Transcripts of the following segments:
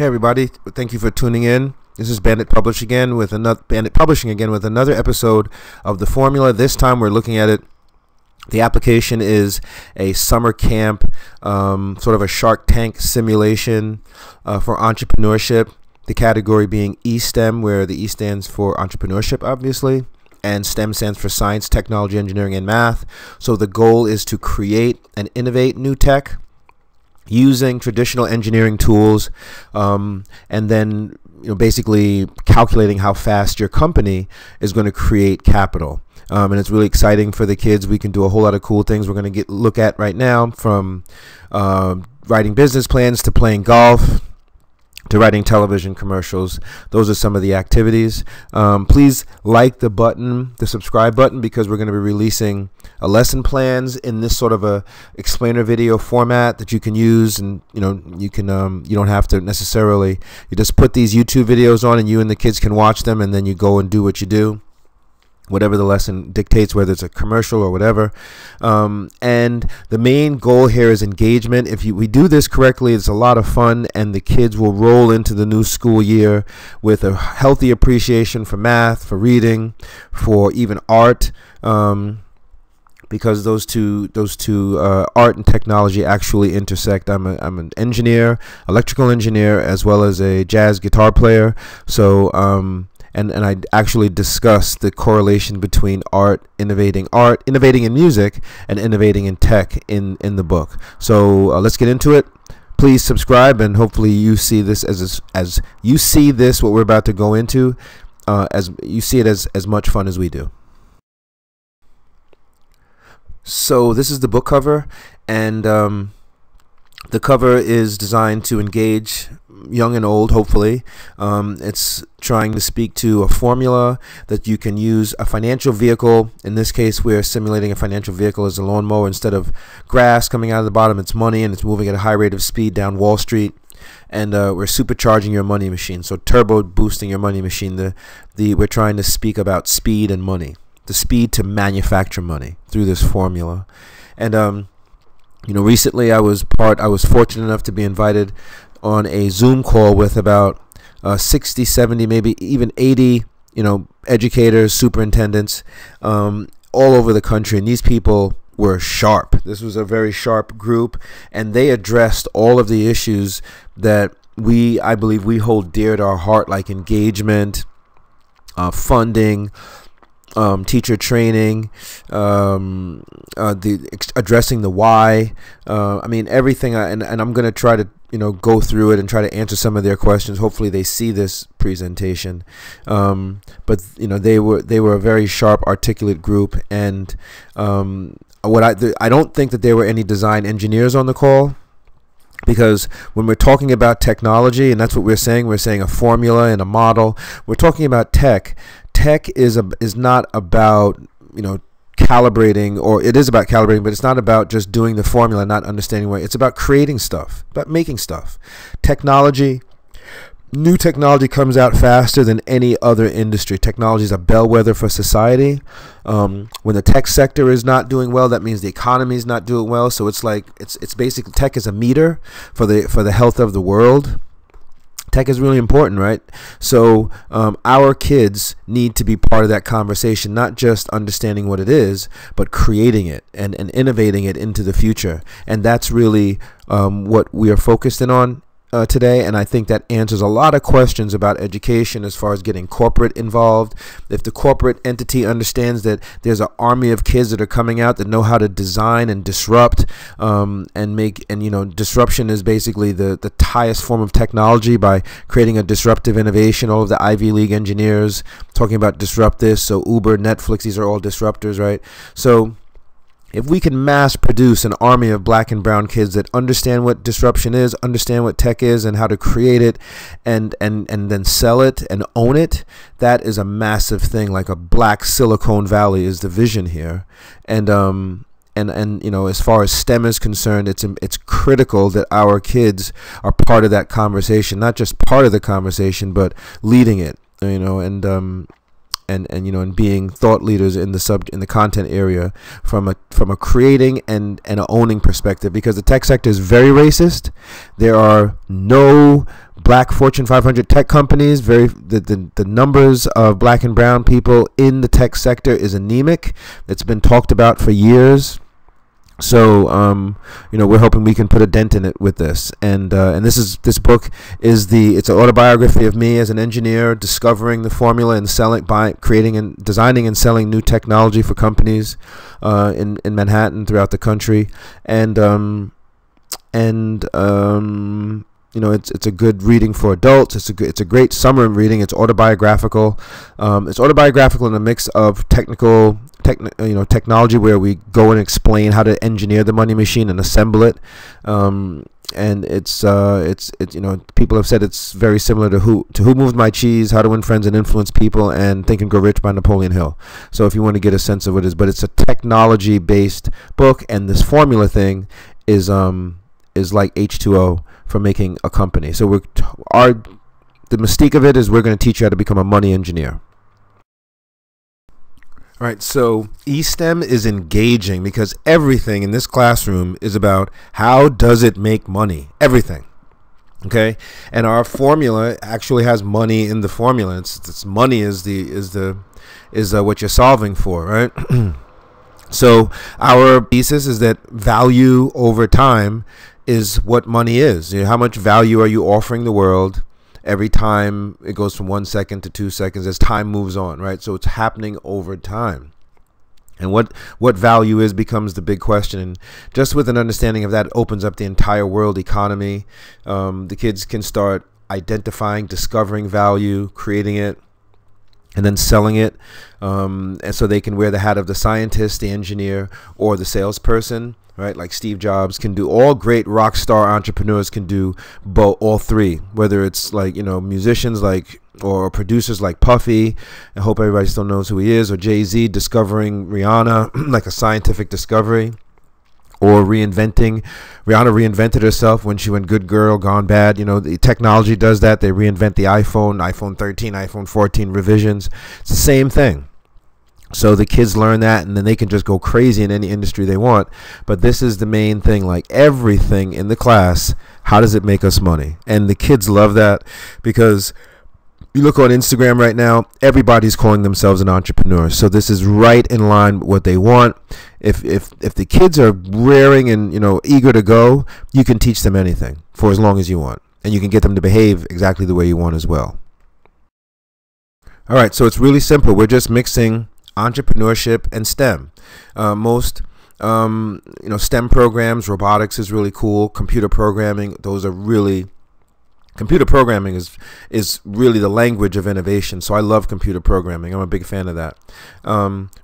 Hey everybody, thank you for tuning in. This is Bandit Publishing again with another episode of The Formula. This time we're looking at it. The application is a summer camp, sort of a Shark Tank simulation for entrepreneurship. The category being eSTEM, where the E stands for entrepreneurship, obviously, and STEM stands for science, technology, engineering, and math. So the goal is to create and innovate new tech using traditional engineering tools, and then basically calculating how fast your company is going to create capital. And it's really exciting for the kids. We can do a whole lot of cool things we're going to look at right now, from writing business plans to playing golf to writing television commercials. Those are some of the activities. Please like the subscribe button, because we're going to be releasing lesson plans in this sort of a explainer video format that you can use, and you don't have to necessarily, you just put these YouTube videos on and you and the kids can watch them, and then you go and do what you do, whatever the lesson dictates, whether it's a commercial or whatever. And the main goal here is engagement. If we do this correctly, it's a lot of fun, and the kids will roll into the new school year with a healthy appreciation for math, for reading, for even art, because those two art and technology actually intersect. I'm an engineer, electrical engineer, as well as a jazz guitar player. So and I actually discuss the correlation between innovating in music, and innovating in tech in the book. So let's get into it. Please subscribe, and hopefully you see this as you see this, what we're about to go into, as you see it as much fun as we do. So this is the book cover, and the cover is designed to engage young and old, hopefully. It's trying to speak to a formula that you can use, a financial vehicle. In this case, we're simulating a financial vehicle as a lawnmower. Instead of grass coming out of the bottom, it's money, and it's moving at a high rate of speed down Wall Street. And we're supercharging your money machine, so turbo boosting your money machine. We're trying to speak about speed and money, the speed to manufacture money through this formula. And recently I was fortunate enough to be invited on a Zoom call with about 60, 70, maybe even 80, educators, superintendents, all over the country. And these people were sharp. This was a very sharp group, and they addressed all of the issues that I believe we hold dear to our heart, like engagement, funding, teacher training, addressing the why. I mean, everything. And I'm going to try to go through it and try to answer some of their questions. Hopefully they see this presentation. But they were a very sharp, articulate group, and I don't think that there were any design engineers on the call, because when we're talking about technology, and that's what we're saying a formula and a model, we're talking about tech. Tech is not about calibrating, or it is about calibrating, but it's not about just doing the formula and not understanding why. It's about creating stuff, about making stuff. New technology comes out faster than any other industry. Technology is a bellwether for society. When the tech sector is not doing well, that means the economy is not doing well. So it's like it's basically, tech is a meter for the health of the world. Tech is really important, right? So our kids need to be part of that conversation, not just understanding what it is, but creating it and innovating it into the future. And that's really what we are focused in on today. And I think that answers a lot of questions about education as far as getting corporate involved. If the corporate entity understands that there's an army of kids that are coming out that know how to design and disrupt, disruption is basically the highest form of technology, by creating a disruptive innovation. All of the Ivy League engineers talking about disrupt this. So Uber, Netflix, these are all disruptors, right? So if we can mass produce an army of black and brown kids that understand what disruption is, understand what tech is, and how to create it, and then sell it and own it, that is a massive thing. Like a black Silicon Valley is the vision here. And as far as STEM is concerned, it's critical that our kids are part of that conversation, not just part of the conversation, but leading it. And being thought leaders in the content area from a creating and an owning perspective, because the tech sector is very racist. There are no black Fortune 500 tech companies. The numbers of black and brown people in the tech sector is anemic. It's been talked about for years. So, we're hoping we can put a dent in it with this. And this book is it's an autobiography of me as an engineer discovering the formula and creating and designing and selling new technology for companies in Manhattan, throughout the country. It's a good reading for adults. It's a great summer reading. It's autobiographical. It's autobiographical in a mix of technology, where we go and explain how to engineer the money machine and assemble it. And it's people have said it's very similar to Who Moved My Cheese, How to Win Friends and Influence People, and Think and Grow Rich by Napoleon Hill. So if you want to get a sense of what it is, but it's a technology based book, and this formula thing is like H2O for making a company. So the mystique of it is we're going to teach you how to become a money engineer. All right, so eSTEM is engaging because everything in this classroom is about how does it make money? Everything. Okay, and our formula actually has money in the formula. It's money is what you're solving for, right? So our thesis is that value over time is what money is. How much value are you offering the world every time it goes from 1 second to 2 seconds as time moves on, right? So it's happening over time. And what value is becomes the big question. And just with an understanding of that, it opens up the entire world economy. The kids can start identifying, discovering value, creating it, and then selling it. And so they can wear the hat of the scientist, the engineer, or the salesperson, right? Like Steve Jobs can do. All great rock star entrepreneurs can do all three, whether it's like, musicians or producers like Puffy. I hope everybody still knows who he is, or Jay-Z discovering Rihanna, like a scientific discovery. Or Rihanna reinvented herself when she went good girl, gone bad. The technology does that. They reinvent the iPhone 13, iPhone 14 revisions. It's the same thing. So the kids learn that, and then they can just go crazy in any industry they want. But this is the main thing, like everything in the class, how does it make us money? And the kids love that, because you look on Instagram right now, everybody's calling themselves an entrepreneur. So this is right in line with what they want. If the kids are raring and eager to go, you can teach them anything for as long as you want, and you can get them to behave exactly the way you want as well. All right, so it's really simple. We're just mixing entrepreneurship and STEM. Most STEM programs, robotics is really cool. Computer programming, computer programming is really the language of innovation. So I love computer programming. I'm a big fan of that.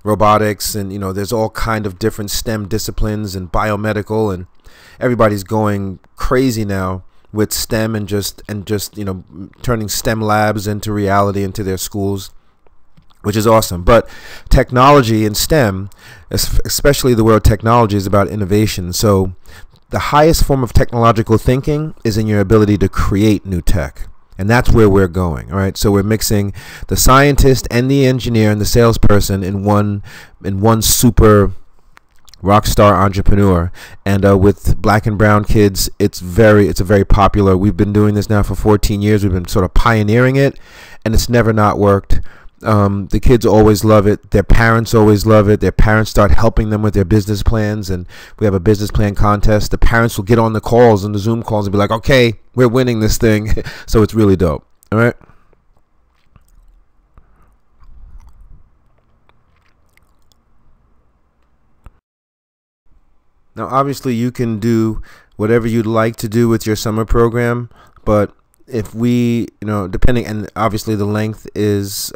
Robotics, and there's all kind of different STEM disciplines, and biomedical, and everybody's going crazy now with STEM and just turning STEM labs into reality into their schools, which is awesome. But technology and STEM, especially the word technology, is about innovation. So the highest form of technological thinking is in your ability to create new tech. And that's where we're going. All right. So we're mixing the scientist and the engineer and the salesperson in one super rock star entrepreneur. And with black and brown kids, it's a very popular. We've been doing this now for 14 years. We've been sort of pioneering it, and it's never not worked. The kids always love it. Their parents always love it. Their parents start helping them with their business plans, and we have a business plan contest. The parents will get on the calls and the Zoom calls and be like, okay, we're winning this thing. So it's really dope. All right. Now, obviously, you can do whatever you'd like to do with your summer program, but if we, depending, and obviously the length is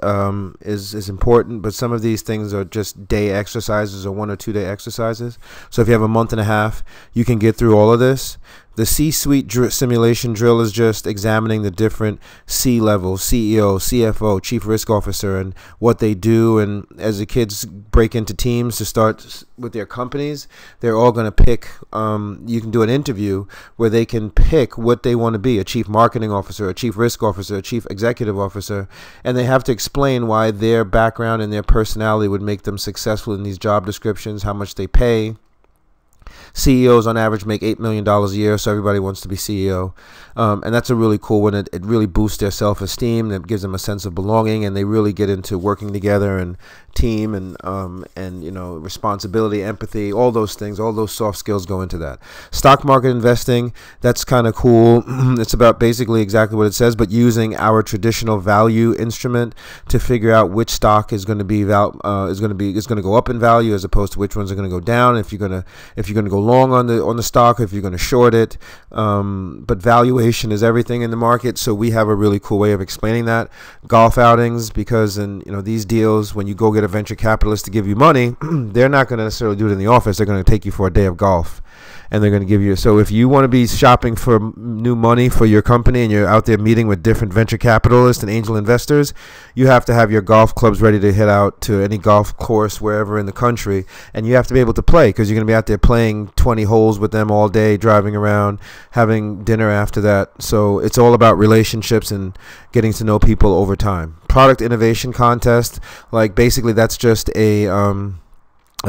important, but some of these things are just day exercises or 1 or 2 day exercises. So if you have a month and a half, you can get through all of this. The C-suite simulation drill is just examining the different C levels, CEO, CFO, Chief Risk Officer, and what they do. And as the kids break into teams to start with their companies, they're all going to pick, you can do an interview where they can pick what they want to be, a Chief Marketing Officer, a Chief Risk Officer, a Chief Executive Officer, and they have to explain why their background and their personality would make them successful in these job descriptions, how much they pay, CEOs on average make $8 million a year, so everybody wants to be CEO. And that's a really cool one. It really boosts their self-esteem. It gives them a sense of belonging, and they really get into working together and team and responsibility, empathy, all those things, all those soft skills go into that. Stock market investing, that's kind of cool. It's about basically exactly what it says, but using our traditional value instrument to figure out which stock is going to be is going to go up in value as opposed to which ones are going to go down. If you're going to go long on the stock, if you're going to short it. But valuation is everything in the market, so we have a really cool way of explaining that. Golf outings, because in these deals, when you go get a venture capitalist to give you money, they're not going to necessarily do it in the office. They're going to take you for a day of golf, and they're going to give you. So if you want to be shopping for new money for your company and you're out there meeting with different venture capitalists and angel investors, you have to have your golf clubs ready to hit out to any golf course wherever in the country, and you have to be able to play, because you're going to be out there playing 20 holes with them all day, driving around, having dinner after that. So it's all about relationships and getting to know people over time. Product innovation contest, like basically that's just a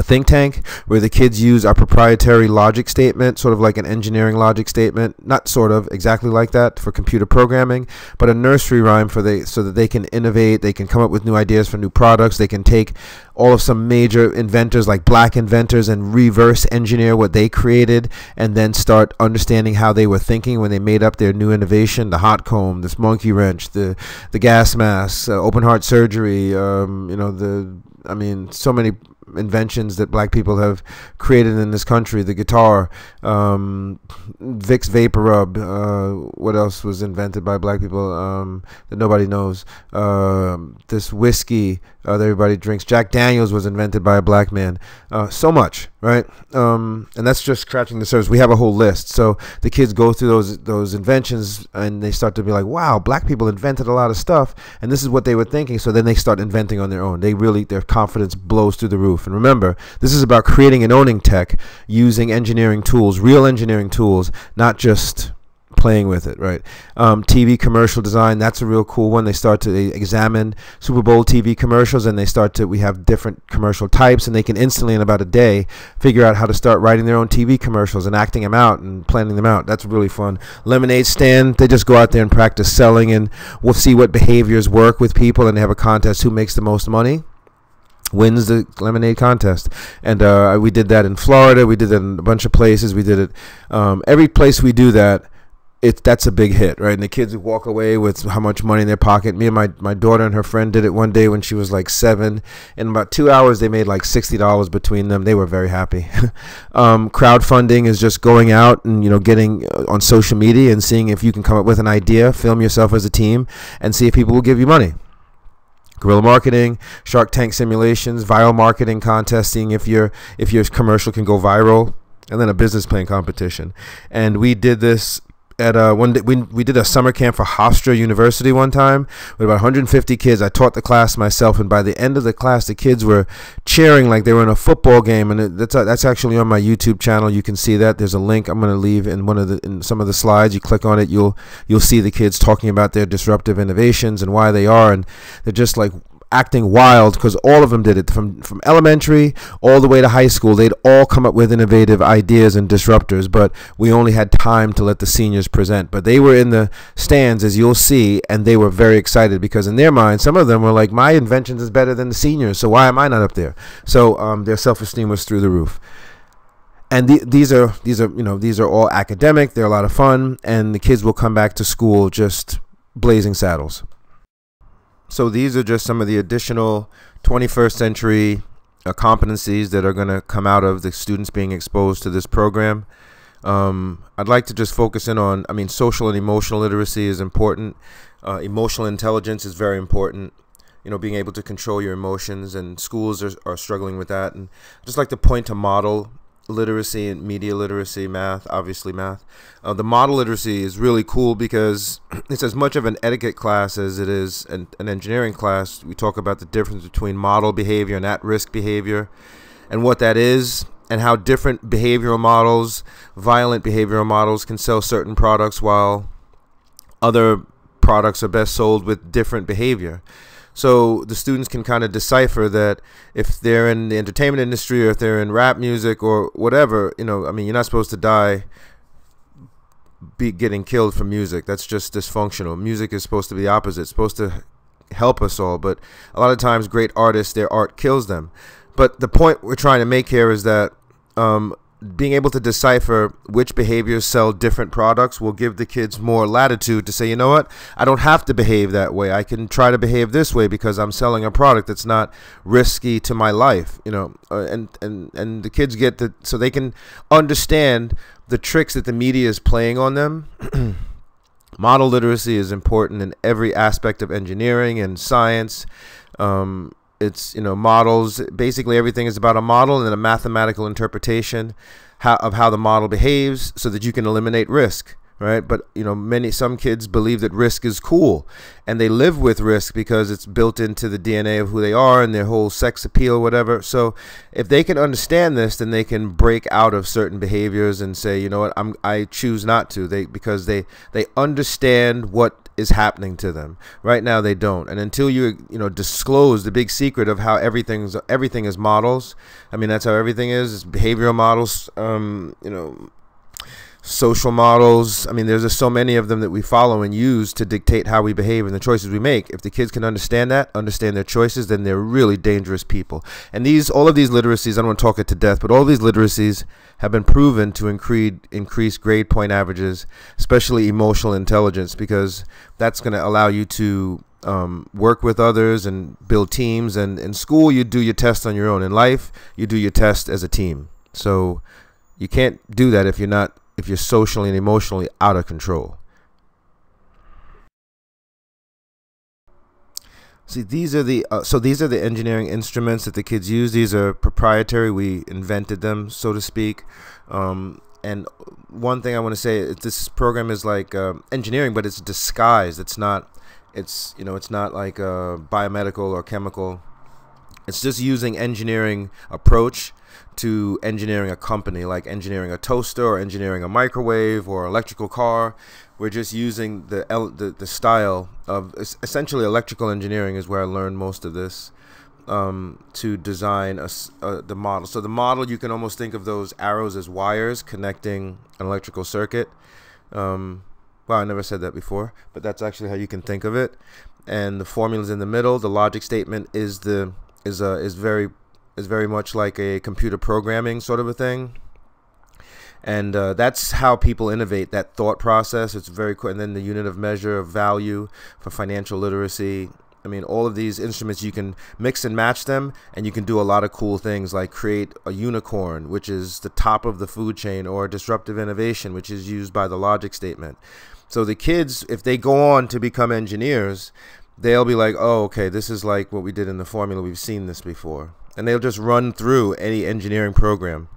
think tank where the kids use our proprietary logic statement, sort of like an engineering logic statement, not sort of exactly like that for computer programming, but a nursery rhyme so that they can innovate, they can come up with new ideas for new products, they can take all of some major inventors like black inventors and reverse engineer what they created, and then start understanding how they were thinking when they made up their new innovation. The hot comb, this monkey wrench, the gas mask, open heart surgery, so many inventions that black people have created in this country. The guitar, Vicks Vapor Rub, what else was invented by black people that nobody knows? This whiskey that everybody drinks, Jack Daniels, was invented by a black man. So much, right? And that's just scratching the surface. We have a whole list. So the kids go through those inventions, and they start to be like, wow, black people invented a lot of stuff, and this is what they were thinking. So then they start inventing on their own. Their confidence blows through the roof. And remember, this is about creating and owning tech using engineering tools, real engineering tools, not just playing with it, right? TV commercial design, that's a real cool one. They start to examine Super Bowl TV commercials, and we have different commercial types, and they can instantly, in about a day, figure out how to start writing their own TV commercials and acting them out and planning them out. That's really fun. Lemonade stand, they just go out there and practice selling, and we'll see what behaviors work with people, and they have a contest, who makes the most money wins the lemonade contest. And we did that in Florida, we did that in a bunch of places, we did it every place we do that. That's a big hit, right? And the kids would walk away with how much money in their pocket. Me and my daughter and her friend did it one day when she was like 7. In about 2 hours, they made like $60 between them. They were very happy. Crowdfunding is just going out and getting on social media and seeing if you can come up with an idea, film yourself as a team, and see if people will give you money. Guerrilla marketing, Shark Tank simulations, viral marketing contesting, if your commercial can go viral, and then a business plan competition. And we did this at one day. We did a summer camp for Hofstra University one time with about 150 kids. I taught the class myself, and by the end of the class, the kids were cheering like they were in a football game. And that's actually on my YouTube channel. You can see that. There's a link I'm going to leave in some of the slides. You click on it, you'll see the kids talking about their disruptive innovations and why they are, and they're just like acting wild, because all of them did it from elementary all the way to high school. They'd all come up with innovative ideas and disruptors, but we only had time to let the seniors present. But they were in the stands, as you'll see, and they were very excited, because in their mind, some of them were like, my inventions is better than the seniors, so why am I not up there? So their self-esteem was through the roof. And these are all academic. They're a lot of fun, and the kids will come back to school just blazing saddles. So these are just some of the additional 21st century competencies that are going to come out of the students being exposed to this program. I'd like to just focus in on, social and emotional literacy is important. Emotional intelligence is very important. Being able to control your emotions, and schools are struggling with that. And I'd just like to point to model literacy and media literacy, math, obviously math. The model literacy is really cool because it's as much of an etiquette class as it is an engineering class. We talk about the difference between model behavior and at-risk behavior, and what that is, and how different behavioral models, violent behavioral models, can sell certain products while other products are best sold with different behavior. So the students can kind of decipher that if they're in the entertainment industry or if they're in rap music or whatever, I mean, you're not supposed to die be getting killed from music. That's just dysfunctional. Music is supposed to be the opposite. It's supposed to help us all, but a lot of times great artists, their art kills them. But the point we're trying to make here is that being able to decipher which behaviors sell different products will give the kids more latitude to say, you know what, I don't have to behave that way. I can try to behave this way because I'm selling a product that's not risky to my life, and the kids get so they can understand the tricks that the media is playing on them. Model literacy is important in every aspect of engineering and science. It's, models, basically everything is about a model and then a mathematical interpretation of how the model behaves so that you can eliminate risk, right? But, some kids believe that risk is cool and they live with risk because it's built into the DNA of who they are and their whole sex appeal, whatever. So if they can understand this, then they can break out of certain behaviors and say, you know what, I choose not to, because they understand what is happening to them. Right now they don't, and until you disclose the big secret of how everything is models. I mean, that's how everything is behavioral models, social models. I mean, there's just so many of them that we follow and use to dictate how we behave and the choices we make. If the kids can understand their choices, then they're really dangerous people. And all of these literacies, I don't want to talk it to death, but all these literacies have been proven to increase grade point averages, especially emotional intelligence, because that's going to allow you to work with others and build teams. And in school, you do your test on your own. In life, you do your test as a team. So you can't do that if you're socially and emotionally out of control. See, these are the engineering instruments that the kids use. These are proprietary. We invented them, so to speak. And one thing I want to say is this program is like engineering, but it's disguised. It's not like biomedical or chemical. It's just using engineering approach to engineering a company, like engineering a toaster or engineering a microwave or electrical car. We're just using the style of essentially electrical engineering is where I learned most of this, to design the model. So the model, you can almost think of those arrows as wires connecting an electrical circuit. Wow, I never said that before, but that's actually how you can think of it. And the formula's in the middle. The logic statement is very much like a computer programming sort of a thing. And that's how people innovate, that thought process. It's very cool. And then the unit of measure of value for financial literacy. I mean, all of these instruments, you can mix and match them, and you can do a lot of cool things like create a unicorn, which is the top of the food chain, or disruptive innovation, which is used by the logic statement. So the kids, if they go on to become engineers, they'll be like, oh, okay, this is like what we did in the formula. We've seen this before. And they'll just run through any engineering program,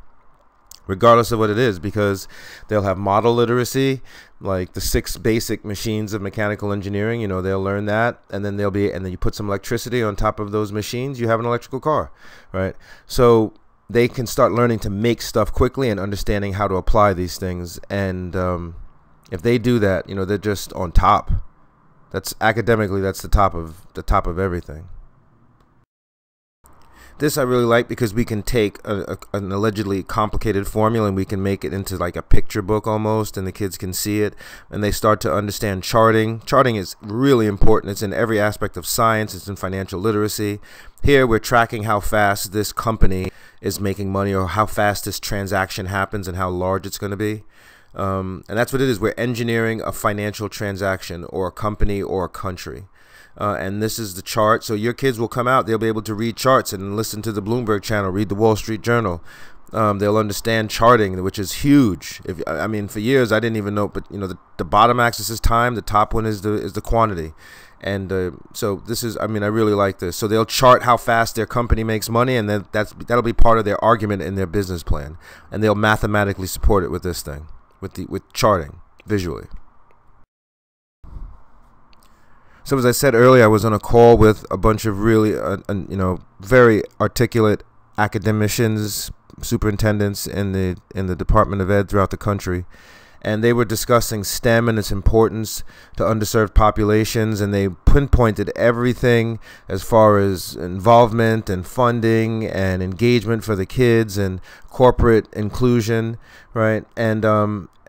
regardless of what it is, because they'll have model literacy, like the 6 basic machines of mechanical engineering. They'll learn that, and then you put some electricity on top of those machines, you have an electrical car, right? So they can start learning to make stuff quickly and understanding how to apply these things. And if they do that, they're just on top. That's academically, that's the top of everything. This I really like because we can take an allegedly complicated formula and we can make it into like a picture book almost, and the kids can see it and they start to understand charting. Charting is really important. It's in every aspect of science. It's in financial literacy. Here we're tracking how fast this company is making money, or how fast this transaction happens and how large it's going to be. And that's what it is. We're engineering a financial transaction or a company or a country. And this is the chart. So your kids will come out, they'll be able to read charts and listen to the Bloomberg channel, read the Wall Street Journal. They'll understand charting, which is huge. I mean, for years I didn't even know, but the bottom axis is time, the top one is the quantity. And so this is, I really like this. So they'll chart how fast their company makes money, and then that'll be part of their argument in their business plan, and they'll mathematically support it with this thing, with charting visually. So as I said earlier, I was on a call with a bunch of really, very articulate academicians, superintendents in the Department of Ed throughout the country, and they were discussing STEM and its importance to underserved populations, and they pinpointed everything as far as involvement and funding and engagement for the kids and corporate inclusion, right? And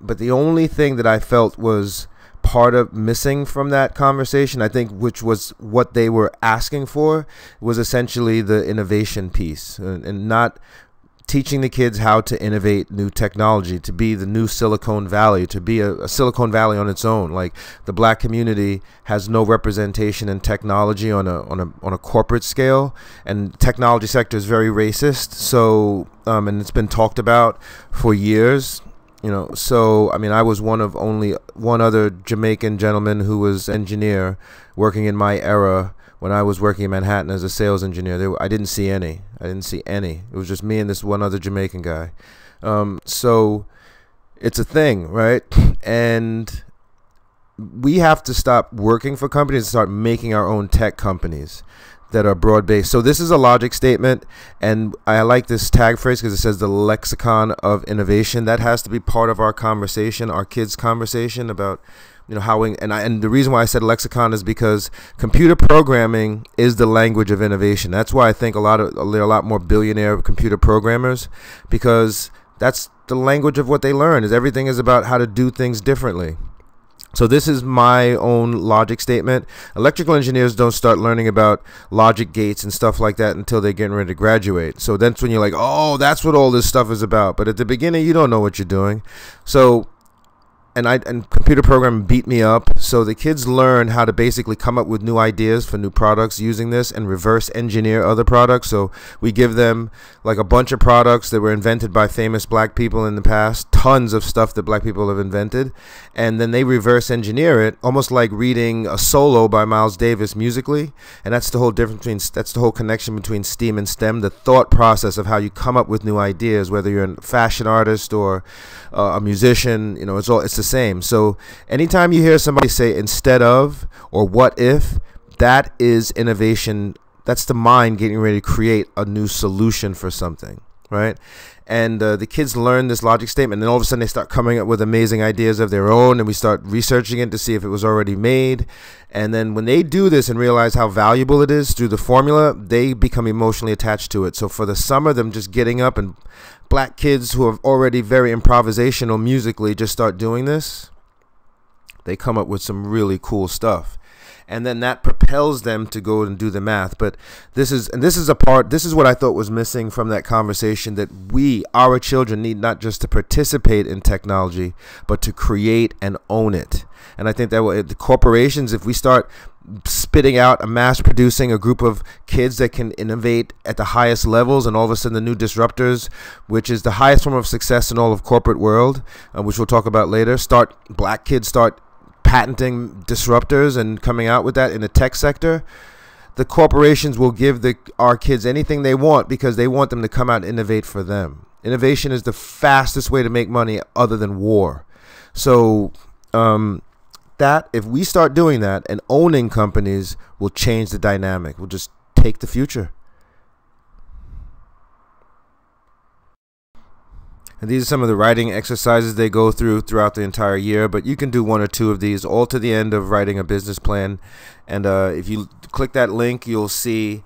but the only thing that I felt was part of missing from that conversation, I think, which was what they were asking for, was essentially the innovation piece, and not teaching the kids how to innovate new technology, to be the new Silicon Valley, to be a Silicon Valley on its own. Like, the black community has no representation in technology on a corporate scale, and technology sector is very racist. So and it's been talked about for years. You know, so I mean, I was one of only one other Jamaican gentleman who was engineer working in my era when I was working in Manhattan as a sales engineer. I didn't see any. It was just me and this one other Jamaican guy. So it's a thing, right? And we have to stop working for companies and start making our own tech companies that are broad-based. So this is a logic statement, and I like this tag phrase because it says the lexicon of innovation. That has to be part of our conversation, our kids' conversation about, you know, how we, and the reason why I said lexicon is because computer programming is the language of innovation. That's why I think there are a lot more billionaire computer programmers, because that's the language of what they learn. Is everything is about how to do things differently. So this is my own logic statement. Electrical engineers don't start learning about logic gates and stuff like that until they're getting ready to graduate. So that's when you're like, oh, that's what all this stuff is about. But at the beginning, you don't know what you're doing. So and computer programming beat me up. So the kids learn how to basically come up with new ideas for new products using this and reverse engineer other products. So we give them like a bunch of products that were invented by famous black people in the past, tons of stuff that black people have invented, and then they reverse engineer it, almost like reading a solo by Miles Davis musically. And that's the whole difference between, that's the whole connection between STEAM and STEM, the thought process of how you come up with new ideas, whether you're a fashion artist or a musician. You know, it's the same. So anytime you hear somebody say instead of or what if, that is innovation. That's the mind getting ready to create a new solution for something, right? And the kids learn this logic statement, and then all of a sudden they start coming up with amazing ideas of their own, and we start researching it to see if it was already made. And then when they do this and realize how valuable it is through the formula, they become emotionally attached to it. So for the summer, them just getting up, and black kids who are already very improvisational musically just start doing this, they come up with some really cool stuff. And then that propels them to go and do the math. But this is what I thought was missing from that conversation, that our children need not just to participate in technology, but to create and own it. And I think that the corporations, if we start spitting out mass producing a group of kids that can innovate at the highest levels, and all of a sudden the new disruptors, which is the highest form of success in all of corporate world, which we'll talk about later, black kids start patenting disruptors and coming out with that in the tech sector, the corporations will give our kids anything they want because they want them to come out and innovate for them. Innovation is the fastest way to make money other than war. So that if we start doing that and owning companies, will change the dynamic. We'll just take the future. And these are some of the writing exercises they go throughout the entire year, but you can do one or two of these all to the end of writing a business plan. And if you click that link, you'll see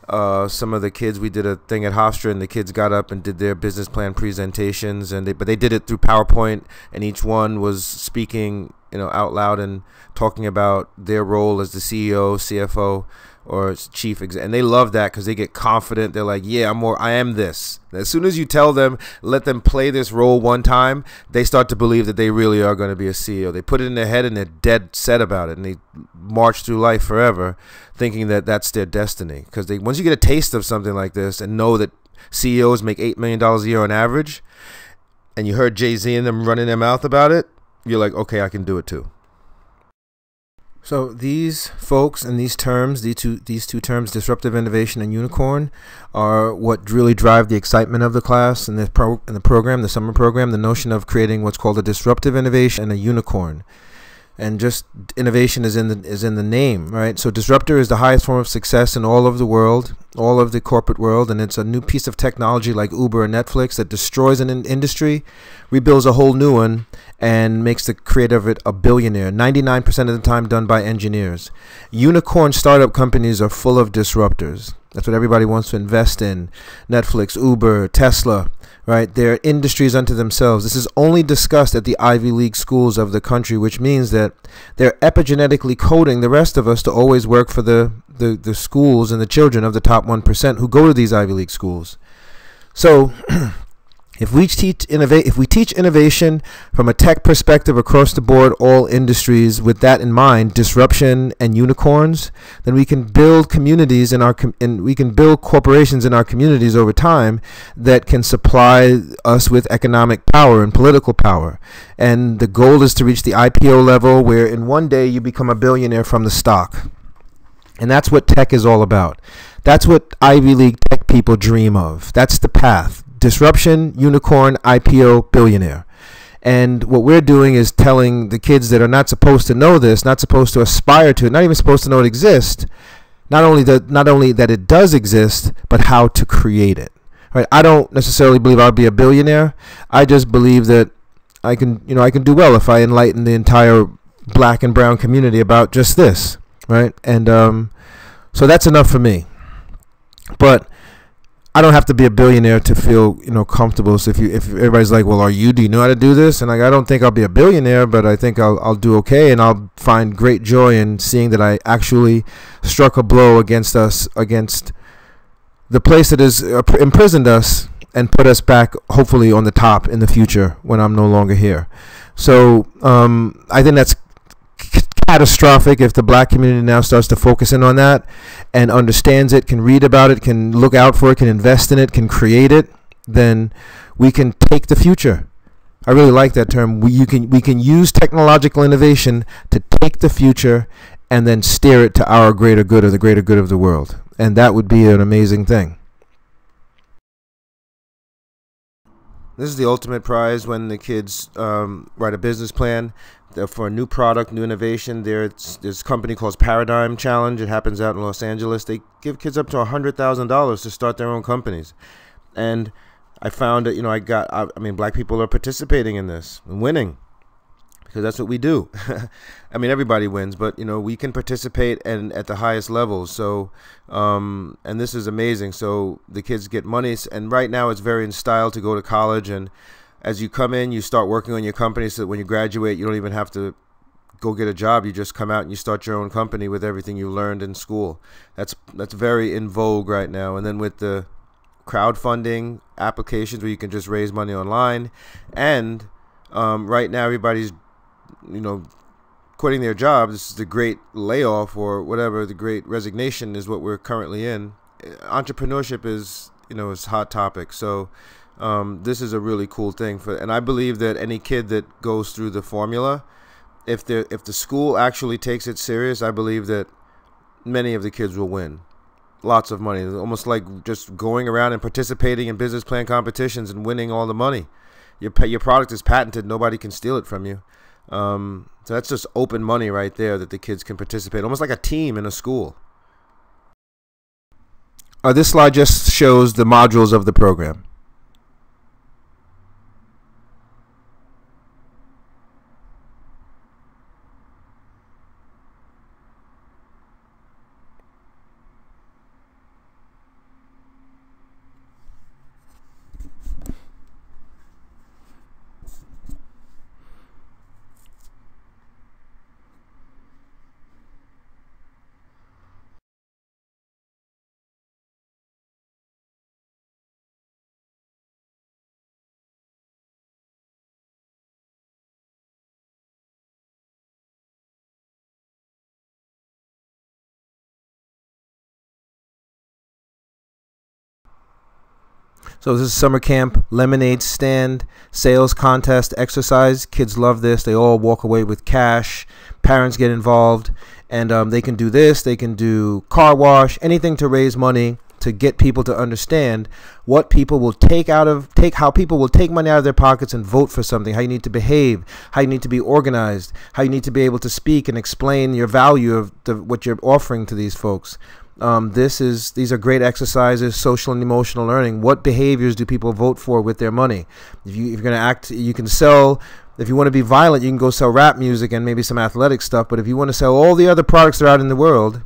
some of the kids. We did a thing at Hofstra, and the kids got up and did their business plan presentations, but they did it through PowerPoint, and each one was speaking, you know, out loud and talking about their role as the CEO, CFO, or chief exec. And they love that because they get confident. They're like, yeah, I am this. As soon as you tell them, let them play this role one time, they start to believe that they really are going to be a CEO. They put it in their head and they're dead set about it, and they march through life forever thinking that that's their destiny. Because once you get a taste of something like this and know that CEOs make $8 million a year on average, and you heard Jay-Z and them running their mouth about it, you're like, okay, I can do it too. So these folks and these terms, these two terms, disruptive innovation and unicorn, are what really drive the excitement of the class and the program, the summer program. The notion of creating what's called a disruptive innovation and a unicorn. and just innovation is in the name, right? So disruptor is the highest form of success in all of the world, all of the corporate world, and it's a new piece of technology like Uber or Netflix that destroys an industry, rebuilds a whole new one, and makes the creator of it a billionaire. 99% of the time done by engineers. Unicorn startup companies are full of disruptors. That's what everybody wants to invest in. Netflix, Uber, Tesla, right? They're industries unto themselves. This is only discussed at the Ivy League schools of the country, which means that they're epigenetically coding the rest of us to always work for the schools and the children of the top 1% who go to these Ivy League schools. So if we teach innovation from a tech perspective across the board, all industries, with that in mind, disruption and unicorns, then we can build communities and we can build corporations in our communities over time that can supply us with economic power and political power. And the goal is to reach the IPO level, where in one day you become a billionaire from the stock. And that's what tech is all about. That's what Ivy League tech people dream of. That's the path. Disruption, unicorn, IPO, billionaire. And what we're doing is telling the kids that are not supposed to know this, not supposed to aspire to it, not even supposed to know it exists, not only that it does exist, but how to create it. Right? I don't necessarily believe I'll be a billionaire. I just believe that I can do well if I enlighten the entire black and brown community about just this, right? And so that's enough for me. But I don't have to be a billionaire to feel, comfortable. So if everybody's like, well, do you know how to do this? And I don't think I'll be a billionaire, but I think I'll do okay, and I'll find great joy in seeing that I actually struck a blow against the place that has imprisoned us and put us back, hopefully, on the top in the future when I'm no longer here. So I think that's catastrophic if the black community now starts to focus in on that and understands it, can read about it, can look out for it, can invest in it, can create it. Then we can take the future. I really like that term. We can use technological innovation to take the future and then steer it to our greater good, or the greater good of the world. And that would be an amazing thing. This is the ultimate prize when the kids write a business plan for a new product, new innovation. There's a company called Paradigm Challenge. It happens out in Los Angeles. They give kids up to $100,000 to start their own companies. And I found that, black people are participating in this and winning, because that's what we do. Everybody wins, but, we can participate and at the highest levels. So, and this is amazing. So the kids get money, and right now it's very in style to go to college, and as you come in, you start working on your company, so that when you graduate, you don't even have to go get a job. You just come out and you start your own company with everything you learned in school. That's very in vogue right now. And then with the crowdfunding applications where you can just raise money online, and right now everybody's quitting their jobs. This is the great layoff, or whatever, the great resignation is what we're currently in. Entrepreneurship is is a hot topic. So this is a really cool thing and I believe that any kid that goes through the formula, if the school actually takes it serious, I believe that many of the kids will win lots of money. It's almost like just going around and participating in business plan competitions and winning all the money. Your product is patented. Nobody can steal it from you. So that's just open money right there that the kids can participate, almost like a team in a school. This slide just shows the modules of the program. So this is summer camp, lemonade stand, sales contest, exercise. Kids love this. They all walk away with cash. Parents get involved, and they can do this. They can do car wash, anything to raise money to get people to understand what people will how people will take money out of their pockets and vote for something, how you need to behave, how you need to be organized, how you need to be able to speak and explain your value of what you're offering to these folks. These are great exercises, social and emotional learning. What behaviors do people vote for with their money? If you're going to act, you can sell. If you want to be violent, you can go sell rap music and maybe some athletic stuff. But if you want to sell all the other products that are out in the world,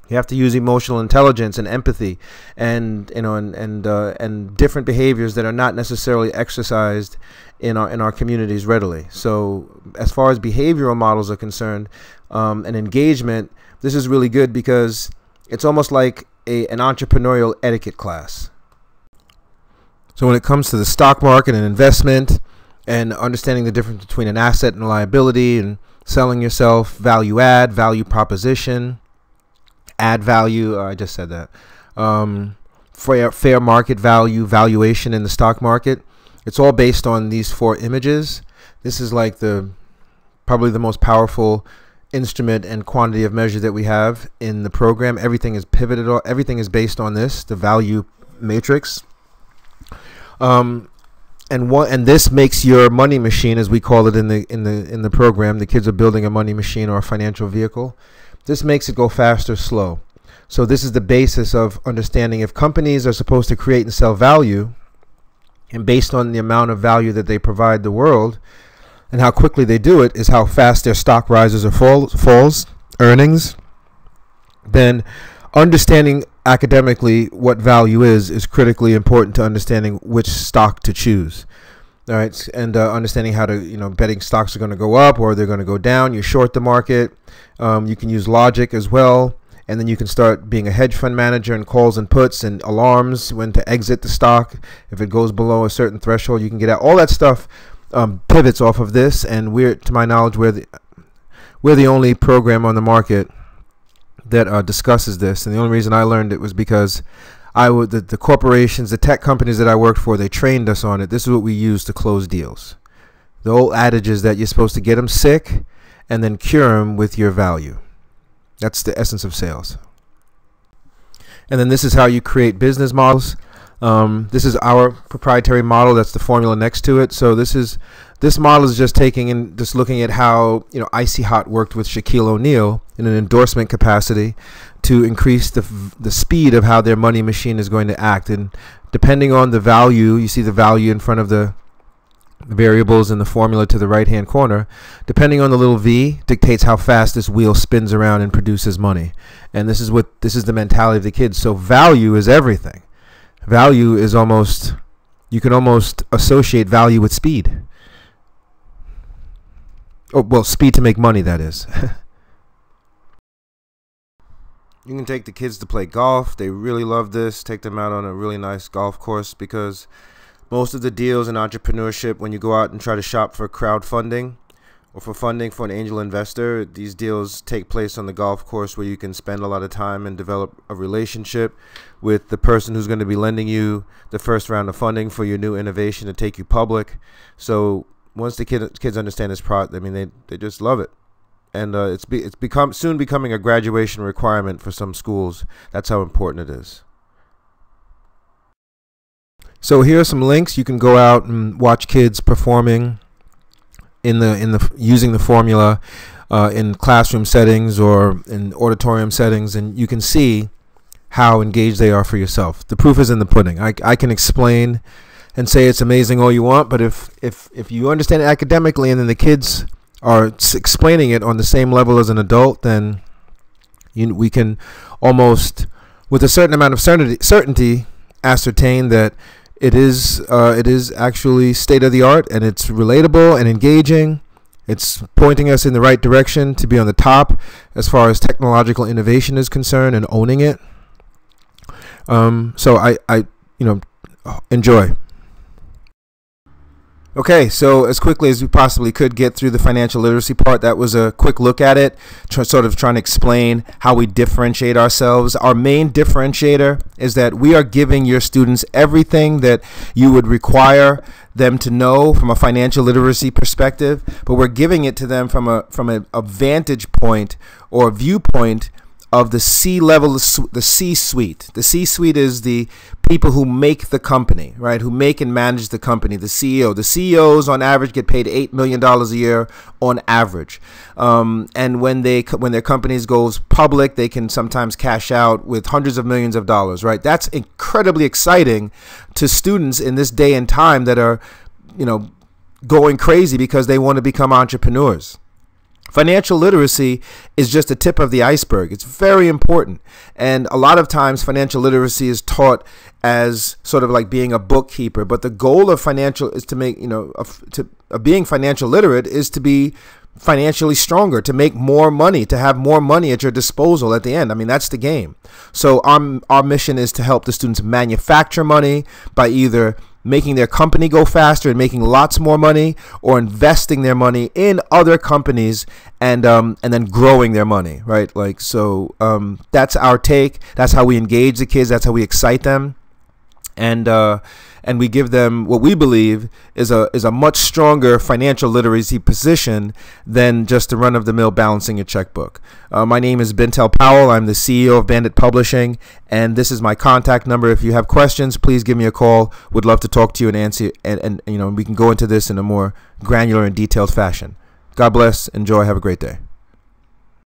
you have to use emotional intelligence and empathy, and and different behaviors that are not necessarily exercised in our communities readily. So as far as behavioral models are concerned, and engagement, this is really good because it's almost like an entrepreneurial etiquette class. So when it comes to the stock market and investment and understanding the difference between an asset and a liability and selling yourself, value add, value proposition, add value, I just said that, fair market value, valuation in the stock market, it's all based on these 4 images. This is like probably the most powerful instrument and quantity of measure that we have in the program. Everything is pivoted, everything is based on this, the value matrix. And this makes your money machine, as we call it in the program. The kids are building a money machine or a financial vehicle. This makes it go fast or slow. So this is the basis of understanding if companies are supposed to create and sell value, and based on the amount of value that they provide the world and how quickly they do it is how fast their stock rises or falls, earnings, then understanding academically what value is critically important to understanding which stock to choose. All right, and understanding how to, betting stocks are going to go up or they're going to go down. You short the market. You can use logic as well, and then you can start being a hedge fund manager and calls and puts and alarms when to exit the stock. If it goes below a certain threshold, you can get out. All that stuff pivots off of this, and to my knowledge, we're the only program on the market that discusses this. And the only reason I learned it was because the corporations, the tech companies that I worked for, they trained us on it. This is what we use to close deals. The old adage is that you're supposed to get them sick and then cure them with your value. That's the essence of sales. And then this is how you create business models. This is our proprietary model. That's the formula next to it. So this model is just just looking at how Icy Hot worked with Shaquille O'Neal in an endorsement capacity to increase the speed of how their money machine is going to act. And depending on the value, you see the value in front of the variables in the formula to the right hand corner. Depending on the little v dictates how fast this wheel spins around and produces money. And this is the mentality of the kids. So value is everything. Value is you can almost associate value with speed. Oh, well, speed to make money, that is. You can take the kids to play golf. They really love this. Take them out on a really nice golf course, because most of the deals in entrepreneurship, when you go out and try to shop for crowdfunding or for funding for an angel investor, these deals take place on the golf course, where you can spend a lot of time and develop a relationship with the person who's going to be lending you the first round of funding for your new innovation to take you public. So once the kids understand this product, I mean, they just love it. And it's soon becoming a graduation requirement for some schools. That's how important it is. So here are some links. You can go out and watch kids performing using the formula in classroom settings or in auditorium settings, and you can see how engaged they are for yourself. The proof is in the pudding. I can explain and say it's amazing all you want, but if you understand it academically and then the kids are explaining it on the same level as an adult, then we can almost, with a certain amount of certainty, ascertain that it is actually state of the art, and it's relatable and engaging. It's pointing us in the right direction to be on the top as far as technological innovation is concerned, and owning it. So I enjoy. Okay, so as quickly as we possibly could get through the financial literacy part, that was a quick look at it, sort of trying to explain how we differentiate ourselves. Our main differentiator is that we are giving your students everything that you would require them to know from a financial literacy perspective, but we're giving it to them from a vantage point or viewpoint of the C-level, the C-suite. The C-suite is the people who make the company, right? Who make and manage the company, the CEO. The CEOs on average get paid $8 million a year on average. And when their companies goes public, they can sometimes cash out with hundreds of millions of dollars, right? That's incredibly exciting to students in this day and time that are, going crazy because they want to become entrepreneurs. Financial literacy is just the tip of the iceberg. It's very important. And a lot of times financial literacy is taught as sort of like being a bookkeeper. But the goal of financial is to make, being financial literate is to be financially stronger, to make more money, to have more money at your disposal at the end. I mean, that's the game. So our mission is to help the students manufacture money by either making their company go faster and making lots more money, or investing their money in other companies and then growing their money, right? Like, so that's our take. That's how we engage the kids. That's how we excite them, and we give them what we believe is a much stronger financial literacy position than just the run-of-the-mill balancing a checkbook. My name is Bintel Powell. I'm the CEO of Bandit Publishing, and this is my contact number. If you have questions, please give me a call. Would love to talk to you and answer, and we can go into this in a more granular and detailed fashion. God bless. Enjoy. Have a great day.